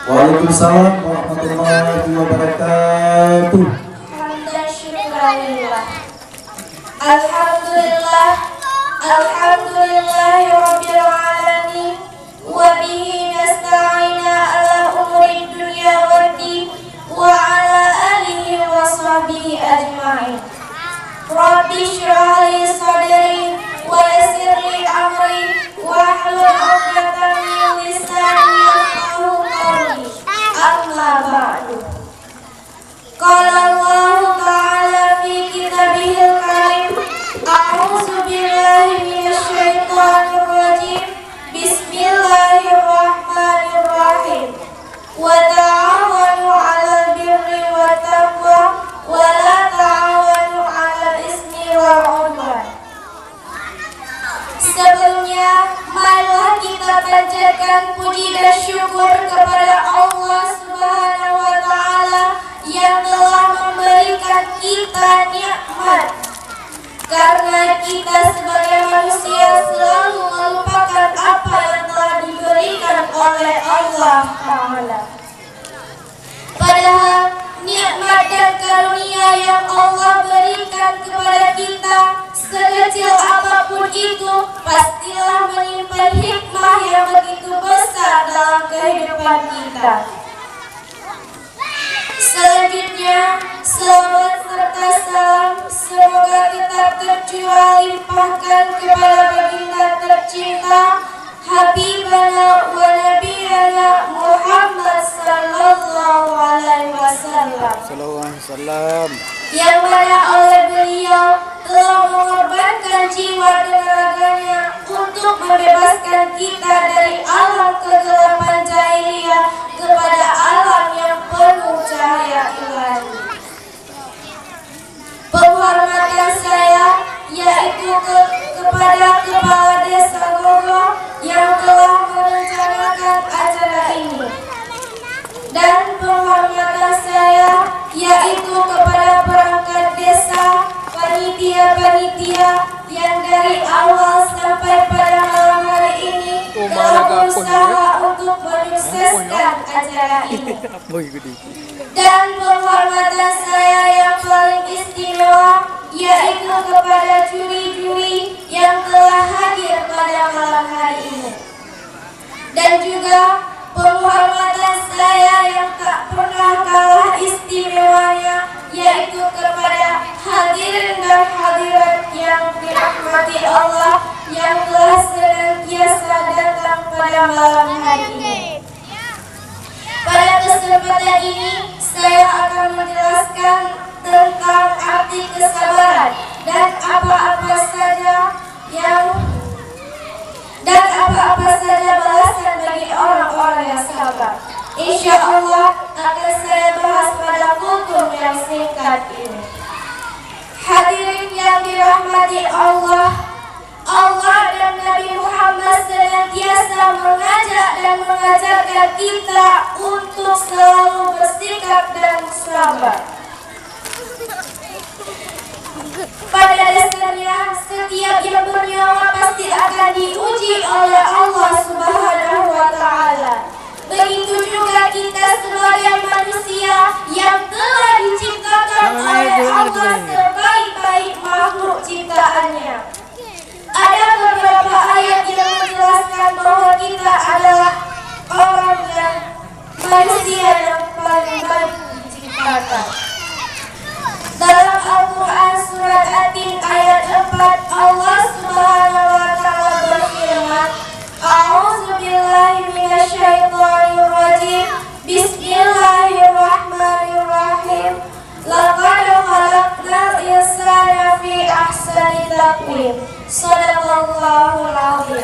Waalaikumsalam warahmatullahi wabarakatuh. Hamdan syukran lillah. Alhamdulillah, alhamdulillahi rabbil alamin. Wa bihi nasta'ina ala umuri dunya waddin. Wa ala alihi wa sahbihi ajma'in. Rabbi shrah li sadri wa yassir li amri wahlul 'uqdatam min lisani yafqahu qawli. Amma ba'du. Qala Allah ta'ala fi kitabihil karim. A'udzu billahi minasy syaithanir rajim. Bismillahirrahmanirrahim. Wa ta'awanu 'alal birri wat taqwa wa la ta'awanu 'alal ismi wal 'udwan. Sebelumnya, marilah kita panjatkan puji dan syukur kepada Allah Subhanahu wa Ta'ala yang telah memberikan kita nikmat. Karena kita sebagai manusia selalu melupakan apa yang telah diberikan oleh Allah Ta'ala. Padahal nikmat dan karunia yang Allah berikan kepada kita, sekecil apapun itu, pastilah menyimpan hikmah yang begitu besar dalam kehidupan kita. Selanjutnya, salawat serta salam semoga kita tercurah limpahkan kepada baginda tercinta Habibana wa Nabiyana Muhammad sallallahu alaihi wasallam, yang mana oleh beliau telah mengorbankan jiwa dan raganya untuk membebaskan kita dari alam kegelapan jahiliyah kepada alam yang penuh cahaya ilahi. Penghormatan saya yaitu kepada Kepala Desa Gogo yang telah merencanakan acara ini, dan penghormatan saya yaitu kepada perangkat desa, panitia-panitia yang dari awal sampai pada malam hari ini telah berusaha untuk menyukseskan acara ini. Dan penghormatan saya yang paling istimewa yaitu kepada juri-juri yang telah hadir pada malam hari ini. Dan juga penghormatan saya yang tak pernah kalah istimewanya yaitu kepada hadirin dan hadirat yang dirahmati Allah yang telah senantiasa datang pada malam hari ini. Pada kesempatan ini saya akan menjelaskan tentang arti kesabaran dan apa-apa saja balasan bagi orang-orang yang sabar. Insya Allah akan saya bahas pada kultum yang singkat ini. Hadirin yang dirahmati Allah, Allah dan Nabi Muhammad senantiasa mengajak dan mengajarkan kita untuk selalu bersikap dan sabar. Pada dasarnya, setiap yang bernyawa pasti akan diuji oleh Allah Subhanahu wa Ta'ala. Begitu juga kita sebagai manusia yang telah diciptakan oleh Allah sebaik-baik makhluk ciptaannya. Ada beberapa ayat yang menjelaskan bahwa kita adalah orang dan manusia yang paling baik diciptakan. Dalam Al-Quran surat At-Tin ayat 4, Allah Subhanahu wa Ta'ala berfirman, A'udzu billahi minasy syaithanir rajim. Bismillahirrahmanirrahim. Laqad khalaqnal insana fi ahsani taqwim. Shadaqallahul azim.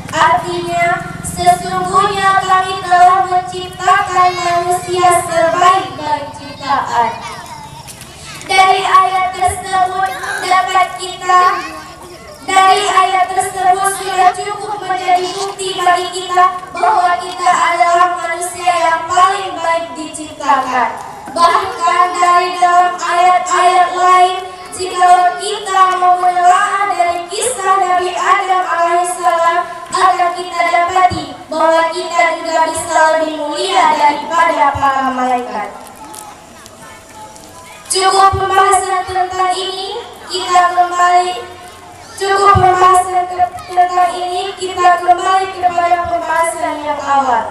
Artinya, sesungguhnya kami telah menciptakan manusia sebaik-baik ciptaan. Dari ayat tersebut sudah cukup menjadi bukti bagi kita bahwa kita adalah manusia yang paling baik diciptakan. Bahkan dari dalam ayat-ayat lain, jika kita mau menelaah dari kisah Nabi Adam alaihissalam, akan kita dapati bahwa kita juga bisa lebih mulia dari daripada para malaikat. Cukup pembahasan tentang ini, kita kembali kepada pembahasan yang awal.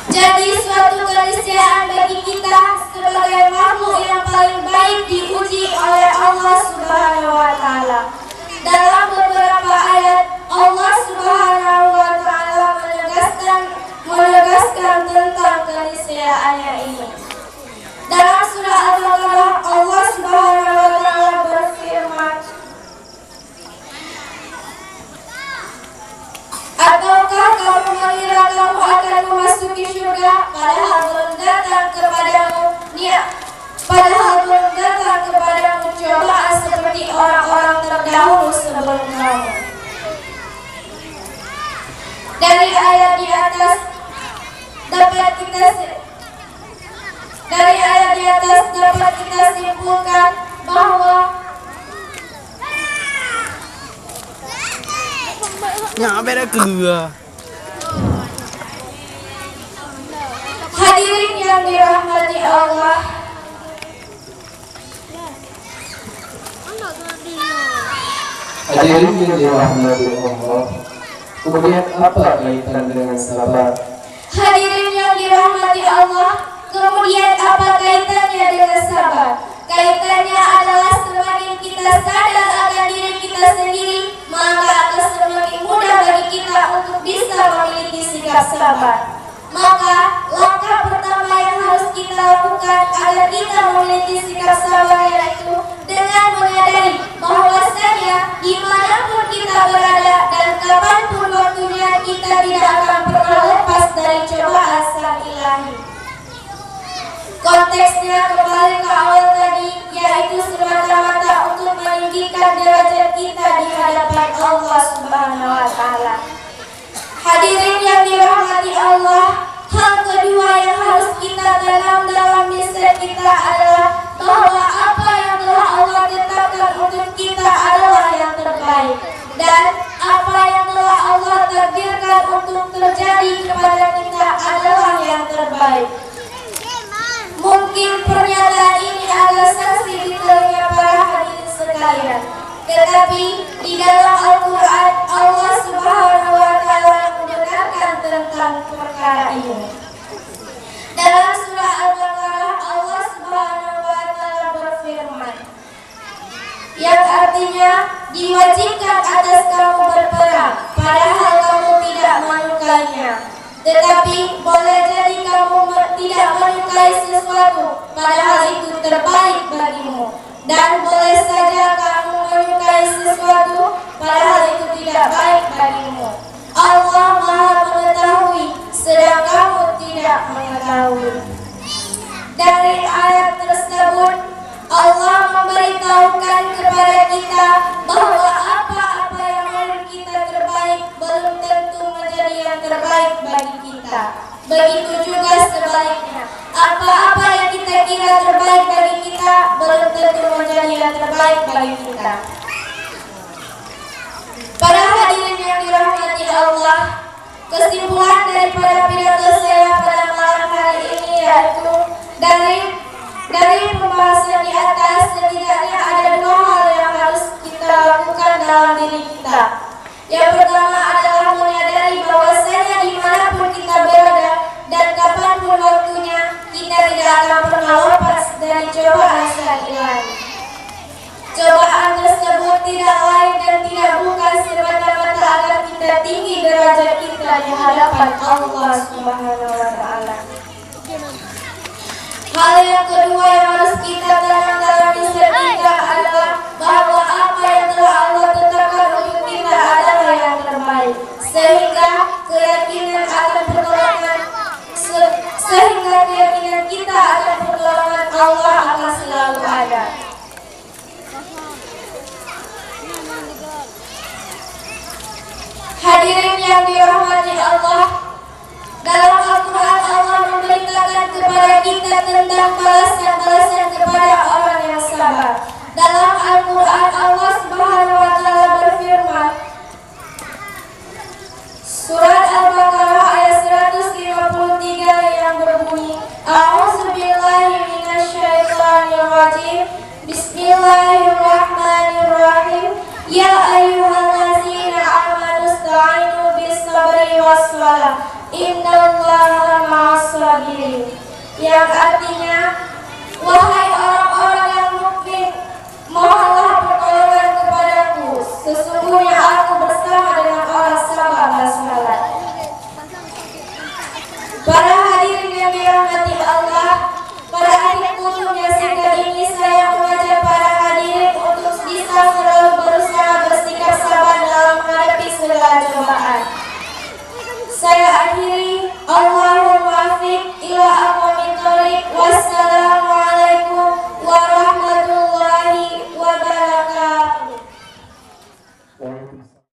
Jadi suatu keniscayaan bagi kita sebagai makhluk yang paling baik diuji oleh Allah Subhanahu wa Ta'ala. Dalam beberapa ayat Allah Subhanahu wa Ta'ala menegaskan tentang keniscayaannya ini. Dalam surah Al-Baqarah Allah Subhanahu wa Ta'ala berfirman, ataukah kamu mengira kamu akan memasuki surga padahal belum datang kepadamu cobaan seperti orang-orang terdahulu sebelum kamu. Dari ayat di atas dapat kita simpulkan bahwa hadirin yang dirahmati Allah, hadirin yang dirahmati Allah, kemudian apa kaitan dengan sabar? Hadirin yang dirahmati Allah, kemudian apa kaitannya dengan sabar? Kaitannya adalah semakin kita sadar akan diri kita sendiri, maka akan semakin mudah bagi kita untuk bisa memiliki sikap sabar. Maka langkah pertama yang harus kita lakukan agar kita memiliki sikap sabar yaitu dengan menyadari bahwasanya dimanapun kita berada dan kapanpun waktunya kita tidak akan pernah lepas dari cobaan sang ilahi. Konteksnya kembali ke awal tadi, yaitu semata-mata untuk meninggikan derajat kita di hadapan Allah Subhanahu wa Ta'ala. Hadirin yang dirahmati Allah, hal kedua yang harus kita tanam dalam diri kita adalah bahwa apa yang telah Allah tetapkan untuk kita adalah yang terbaik, dan apa yang telah Allah takdirkan untuk terjadi kepada kita adalah yang terbaik. Mungkin pernyataan ini agak seksi di telinga para hadirin sekalian, tetapi di dalam Al-Quran Allah Subhanahu wa Ta'ala membenarkan tentang perkara ini. Dalam surah Al-Baqarah Allah Subhanahu wa Ta'ala berfirman, yang artinya diwajibkan atas kamu berperang padahal kamu tidak menyukainya. Tetapi boleh jadi kamu tidak menyukai sesuatu padahal itu terbaik bagimu, dan boleh saja kamu menyukai sesuatu padahal itu tidak baik bagimu. Allah Maha mengetahui sedang kamu tidak mengetahui. Dari ayat tersebut Allah memberitahukan kepada kita bahwa apa-apa yang menurut kita terbaik belum tentu menjadi yang terbaik bagi kita. Begitu juga sebaliknya, apa-apa yang kita kira terbaik bagi kita belum tentu menjadi yang terbaik bagi kita. Para hadirin yang dirahmati Allah, kesimpulan daripada pidato saya pada malam hari ini yaitu dari pembahasan di atas setidaknya ada dua hal yang harus kita lakukan dalam diri kita. Yang pertama adalah menyadari bahwasanya dimanapun kita berada dan kapanpun waktunya kita tidak akan pernah lepas dari cobaan sang ilahi. Cobaan tersebut tidak lain dan tidak bukan semata-mata agar kita tinggi derajat kita di hadapan Allah Subhanahu wa Ta'ala. Hal yang kedua yang harus kita tanam dalam diri kita adalah bahwa apa yang telah Allah tetapkan untuk kita adalah yang terbaik, sehingga keyakinan kita akan pertolongan Allah akan selalu ada. Hadirin yang dirahmati Allah, dalam Al-Quran Allah memberitakan kepada kita tentang balasan-balasan kepada orang yang sabar. Dalam Al-Quran Allah Subhanahu wa Ta'ala berfirman, surat Bismillahirrahmanirrahim. Ya ayyuhallazina amanu ista'inu bis-sabri was-shalah. Innallaha ma'as-sabirin. Yang artinya, wahai orang-orang yang mukmin, mohonlah pertolongan kepadaku. Sesungguhnya aku bersama dengan orang sabar dan salat. Para hadirin yang dirahmati Allah, pada akhir kultumnya singkat ini saya mengajak para hadirin untuk bisa selalu berusaha bersikap sabar dalam menghadapi segala cobaan. Saya akhiri